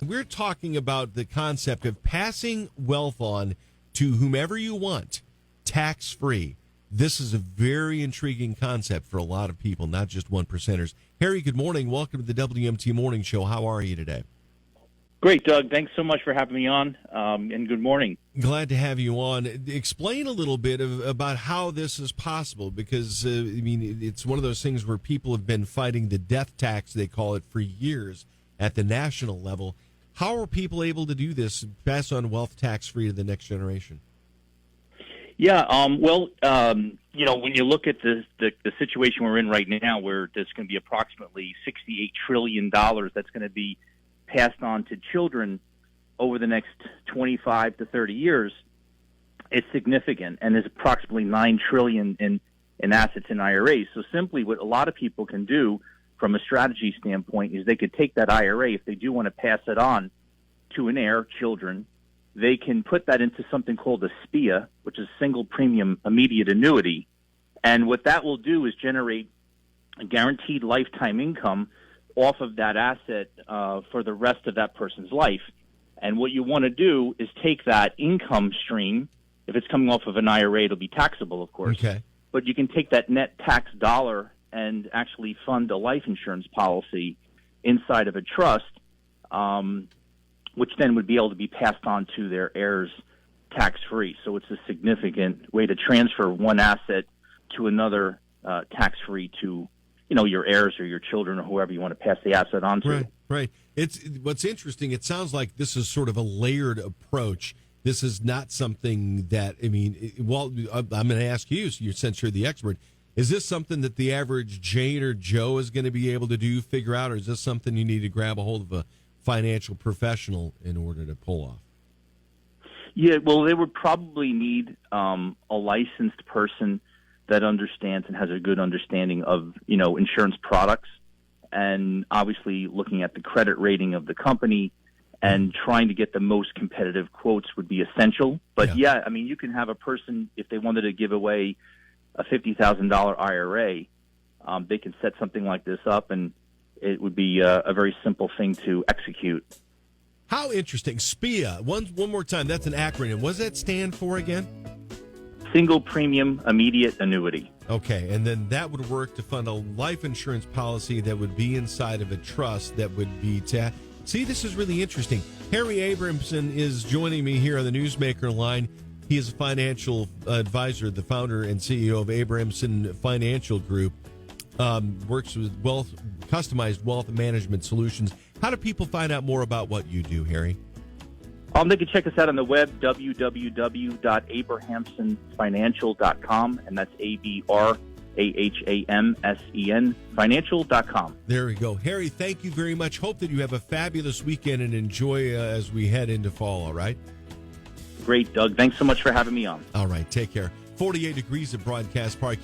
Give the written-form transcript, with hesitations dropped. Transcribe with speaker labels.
Speaker 1: We're talking about the concept of passing wealth on to whomever you want, tax-free. This is a very intriguing concept for a lot of people, not just one percenters. Harry, good morning. Welcome to the WMT Morning Show. How are you today?
Speaker 2: Great, Doug. Thanks so much for having me on, and good morning.
Speaker 1: Glad to have you on. Explain a little bit about how this is possible, because, it's one of those things where people have been fighting the death tax, they call it, for years at the national level. How are people able to do this, pass on wealth tax-free to the next generation?
Speaker 2: Yeah, when you look at the situation we're in right now, where there's going to be approximately $68 trillion that's going to be passed on to children over the next 25 to 30 years, it's significant, and there's approximately $9 trillion in assets in IRAs. So simply what a lot of people can do from a strategy standpoint is they could take that IRA, if they do want to pass it on to an heir, children, they can put that into something called a SPIA, which is single premium immediate annuity. And what that will do is generate a guaranteed lifetime income off of that asset for the rest of that person's life. And what you want to do is take that income stream. If it's coming off of an IRA, it'll be taxable, of course.
Speaker 1: Okay.
Speaker 2: But you can take that net tax dollar and actually fund a life insurance policy inside of a trust, which then would be able to be passed on to their heirs tax-free. So it's a significant way to transfer one asset to another tax-free to, your heirs or your children or whoever you want to pass the asset on to.
Speaker 1: Right. It's what's interesting. It sounds like this is sort of a layered approach. This is not something that, I'm going to ask you, since you're the expert, is this something that the average Jane or Joe is going to be able to figure out, or is this something you need to grab a hold of a financial professional in order to pull off?
Speaker 2: Yeah, well, they would probably need a licensed person that understands and has a good understanding of, insurance products, and obviously looking at the credit rating of the company and trying to get the most competitive quotes would be essential. But you can have a person, if they wanted to give away a $50,000 IRA, they can set something like this up, and it would be a very simple thing to execute.
Speaker 1: How interesting. SPIA, one more time, that's an acronym. What does that stand for again?
Speaker 2: Single premium immediate annuity.
Speaker 1: Okay, and then that would work to fund a life insurance policy that would be inside of a trust that would be See, this is really interesting. Harry Abramson is joining me here on the Newsmaker line. He is a financial advisor, the founder and CEO of Abramson Financial Group. Works with customized wealth management solutions. How do people find out more about what you do, Harry?
Speaker 2: They can check us out on the web, www.abrahamsonfinancial.com, and that's ABRAHAMSEN financial.com.
Speaker 1: There we go. Harry, thank you very much. Hope that you have a fabulous weekend and enjoy as we head into fall, all right?
Speaker 2: Great, Doug. Thanks so much for having me on.
Speaker 1: All right, take care. 48 degrees at Broadcast Park.